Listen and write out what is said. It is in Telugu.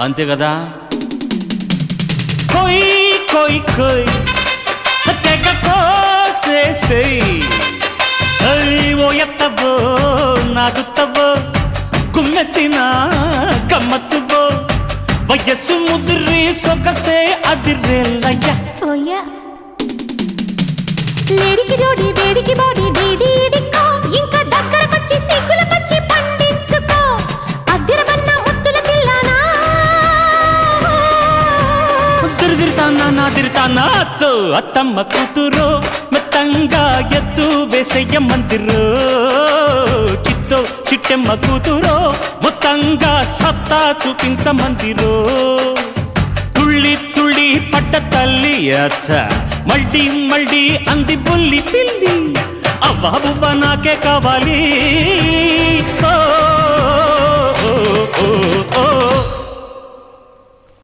అంతే కదా. కోయి కోయి కోయి తెగ కోసేసేయ్ ఓ ఎత్తవో నాగుత్తవో గుమ్మెత్తిన గమ్మత్తువో వయస్సు ముదిరి సొగసే అదిరేలయ్య. లేడికి జోడి వేడికి బాడీ డీడీడికో ఇంకా దగ్గరకొచ్చి సిగ్గుల పచ్చి పండించుకో అద్దిరబన్న ముద్దుల తిల్లానా తిరిగిరితానా నాదిరితానా అత్తో అత్తమ్మ కూతురో మెత్తంగా ఎత్తు వేసయ్య మందిరో చిత్తో చిట్టెమ్మ కూతురో మొత్తంగా సత్తా చూపించమందిరో. తుళ్ళి తుళ్ళి పడ్డ తల్లి అత్త మళ్ళీ మళ్ళీ అంది బుల్లి పిల్లి అవ్వ బువ్వ నాకే కావాలి.